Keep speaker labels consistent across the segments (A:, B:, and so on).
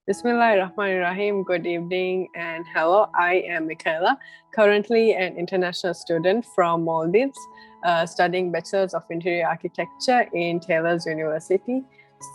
A: Bismillahirrahmanirrahim. Good evening and hello. I am Michaela, currently an international student from Maldives, studying Bachelor's of Interior Architecture in Taylor's University.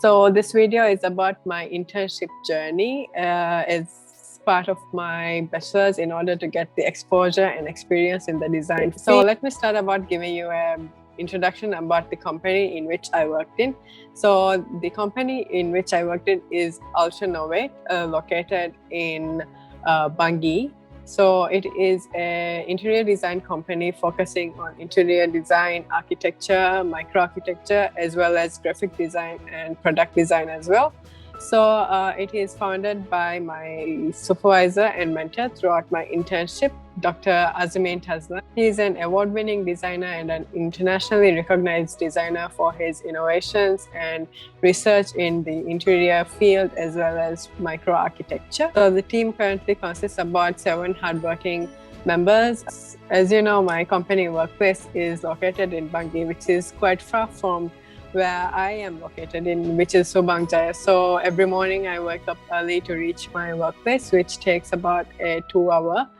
A: So this video is about my internship journey. It's part of my bachelor's in order to get the exposure and experience in the design. So let me start about giving you an introduction about the company in which I worked in. So the company in which I worked in is Ultranovate, located in Bangui. So it is an interior design company focusing on interior design, architecture, microarchitecture, as well as graphic design and product design as well. So it is founded by my supervisor and mentor throughout my internship, Dr. Azumin Tazlan. He is an award-winning designer and an internationally recognized designer for his innovations and research in the interior field as well as microarchitecture. So the team currently consists of about 7 hardworking members. As you know, my company workplace is located in Bangui, which is quite far from where I am located in, which is Subang Jaya. So every morning I wake up early to reach my workplace, which takes about a 2-hour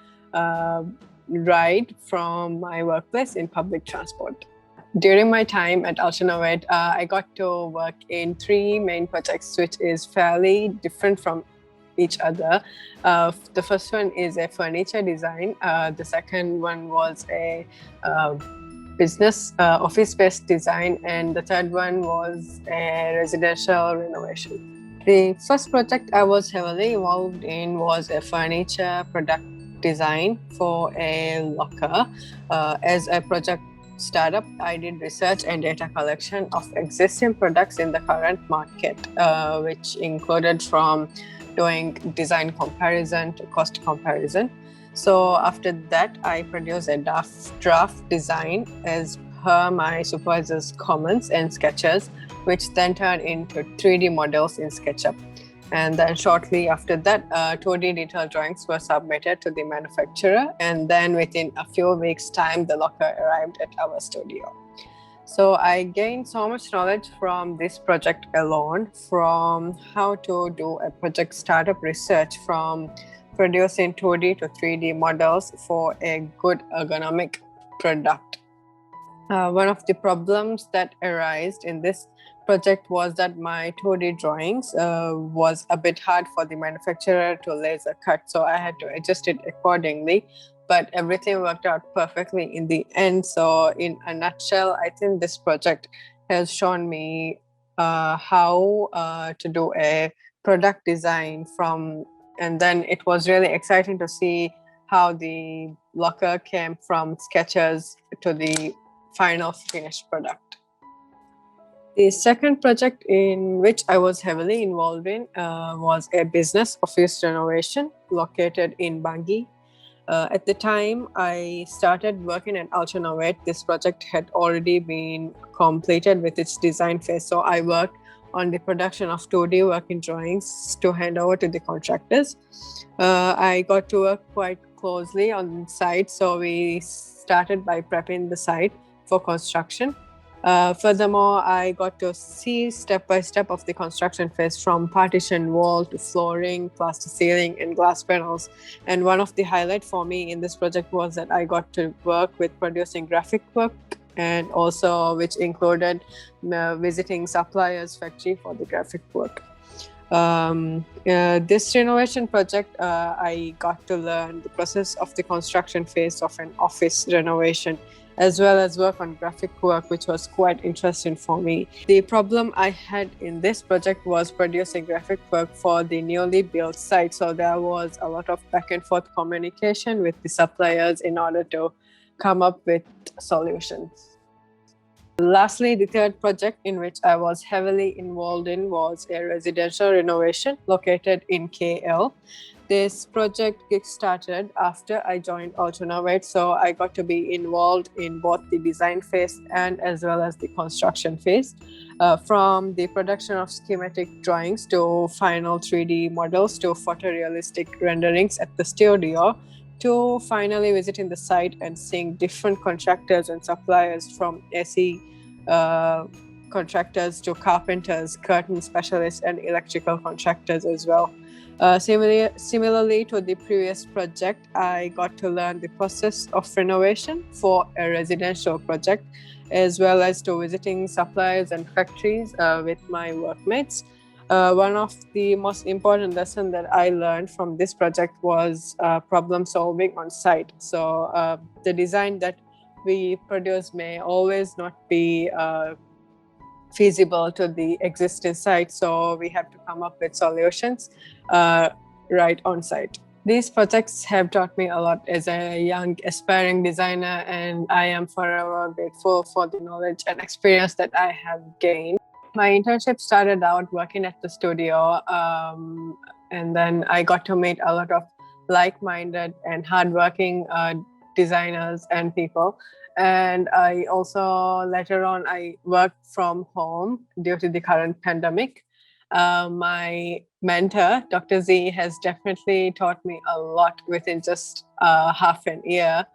A: ride from my workplace in public transport. During my time at Ultranovate, I got to work in 3 main projects, which is fairly different from each other. The first one is a furniture design. The second one was a business office-based design, and the third one was a residential renovation. The first project I was heavily involved in was a furniture product design for a locker. As a project startup, I did research and data collection of existing products in the current market, which included from doing design comparison to cost comparison. So after that, I produced a draft design as per my supervisor's comments and sketches, which then turned into 3D models in SketchUp. And then shortly after that, 2D detailed drawings were submitted to the manufacturer. And then within a few weeks' time, the locker arrived at our studio. So I gained so much knowledge from this project alone, from how to do a project startup research, from producing 2D to 3D models for a good ergonomic product. One of the problems that arose in this project was that my 2D drawings was a bit hard for the manufacturer to laser cut, so I had to adjust it accordingly. But everything worked out perfectly in the end. So in a nutshell, I think this project has shown me how to do a product design from, and then it was really exciting to see how the locker came from sketches to the final finished product. The second project in which I was heavily involved in was a business office renovation located in Bangui. At the time I started working at Ultranovate, this project had already been completed with its design phase. So I worked on the production of 2D working drawings to hand over to the contractors. I got to work quite closely on site, so we started by prepping the site for construction. Furthermore, I got to see step by step of the construction phase, from partition wall to flooring, plaster ceiling, and glass panels. And one of the highlights for me in this project was that I got to work with producing graphic work, and also which included visiting suppliers' factory for the graphic work. This renovation project, I got to learn the process of the construction phase of an office renovation, as well as work on graphic work, which was quite interesting for me. The problem I had in this project was producing graphic work for the newly built site. So there was a lot of back and forth communication with the suppliers in order to come up with solutions. Lastly, the third project in which I was heavily involved in was a residential renovation located in KL. This project kick-started after I joined Ultranovate, so I got to be involved in both the design phase and as well as the construction phase. From the production of schematic drawings to final 3D models to photorealistic renderings at the studio, to finally visiting the site and seeing different contractors and suppliers, from AC contractors to carpenters, curtain specialists, and electrical contractors as well. Similarly to the previous project, I got to learn the process of renovation for a residential project, as well as to visiting suppliers and factories with my workmates. One of the most important lessons that I learned from this project was problem solving on site. So the design that we produce may always not be feasible to the existing site. So we have to come up with solutions right on site. These projects have taught me a lot as a young aspiring designer, and I am forever grateful for the knowledge and experience that I have gained. My internship started out working at the studio, and then I got to meet a lot of like-minded and hardworking designers and people. And I also later on I worked from home due to the current pandemic. My mentor, Dr. Z, has definitely taught me a lot within just half an year.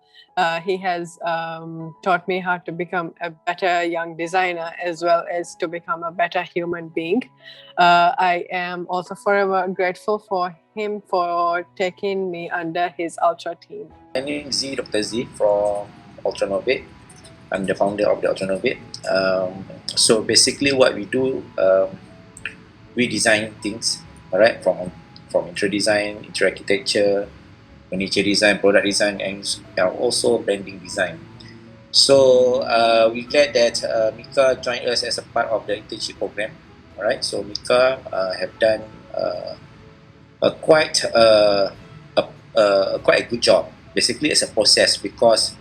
A: He has taught me how to become a better young designer as well as to become a better human being. I am also forever grateful for him for taking me under his Ultra team.
B: My name is Dr. Z from Ultranovate. I'm the founder of the Ultranovate. So basically what we do, we design things, all right, from interior design, interior architecture, furniture design, product design, and also branding design. So we're glad that Mika joined us as a part of the internship program. All right, so Mika have done quite a good job, basically as a process, because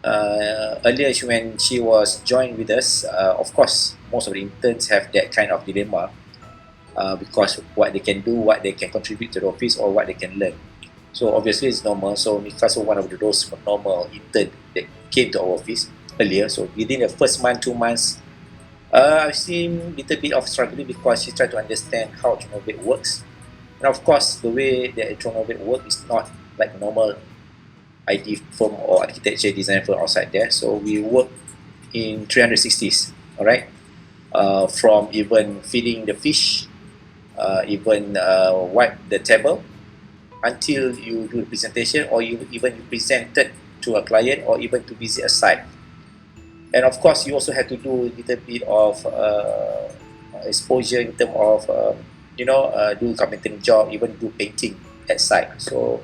B: earlier when she was joined with us, of course, most of the interns have that kind of dilemma because what they can do, what they can contribute to the office, or what they can learn. So obviously it's normal. So Mika's one of those normal intern that came to our office earlier. So within the first month, 2 months, I've seen a little bit of struggling because she tried to understand how Ultranovate works. And of course, the way that Ultranovate works is not like normal IT firm or architecture design firm outside there. So we work in 360s, all right? From even feeding the fish, even wipe the table, until you do the presentation, or you even you presented to a client, or even to visit a site. And of course, you also have to do a little bit of exposure in terms of do carpentering job, even do painting at site. So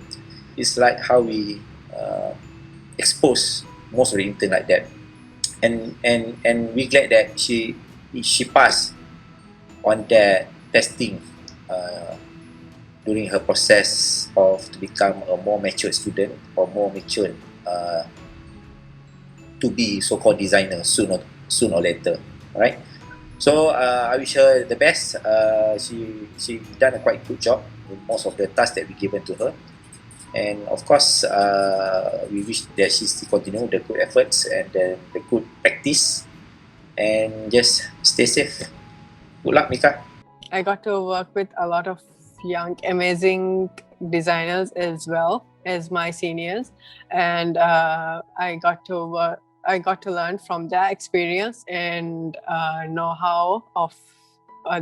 B: it's like how we expose most of the intern like that. And we're glad that she passed on that testing during her process of to become a more mature student, or more mature to be so-called designer soon or later. All right. So I wish her the best. She done a quite good job in most of the tasks that we given to her, and of course we wish that she still continue the good efforts and the good practice, and just stay safe. Good luck, Mika.
A: I got to work with a lot of young, amazing designers as well as my seniors, and I got to learn from their experience and know-how of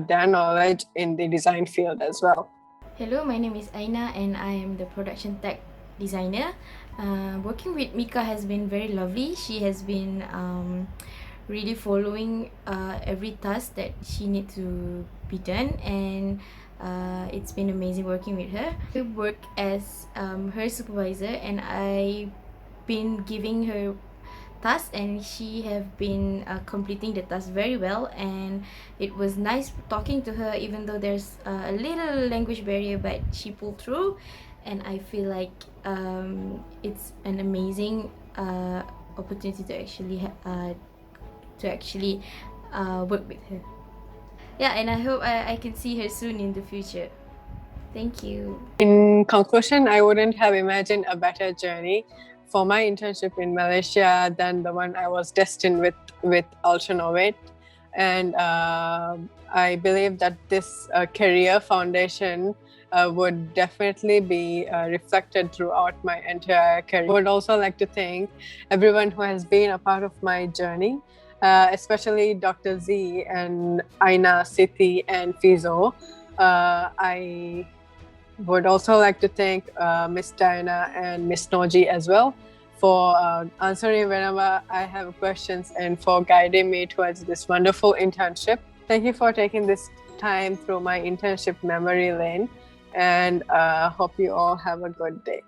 A: their knowledge in the design field as well.
C: Hello, my name is Aina and I am the production tech designer. Working with Mika has been very lovely. She has been really following every task that she needs to be done, and it's been amazing working with her. I work as her supervisor, and I've been giving her tasks, and she have been completing the task very well, and it was nice talking to her even though there's a little language barrier, but she pulled through, and I feel like it's an amazing opportunity to actually work with her. Yeah, and I hope I can see her soon in the future. Thank you.
A: In conclusion, I wouldn't have imagined a better journey for my internship in Malaysia than the one I was destined with Ultranovate. And I believe that this career foundation would definitely be reflected throughout my entire career. I would also like to thank everyone who has been a part of my journey, especially Dr. Z and Aina, Siti, and Fizo. I Would also like to thank Miss Diana and Miss Noji as well for answering whenever I have questions and for guiding me towards this wonderful internship. Thank you for taking this time through my internship memory lane, and hope you all have a good day.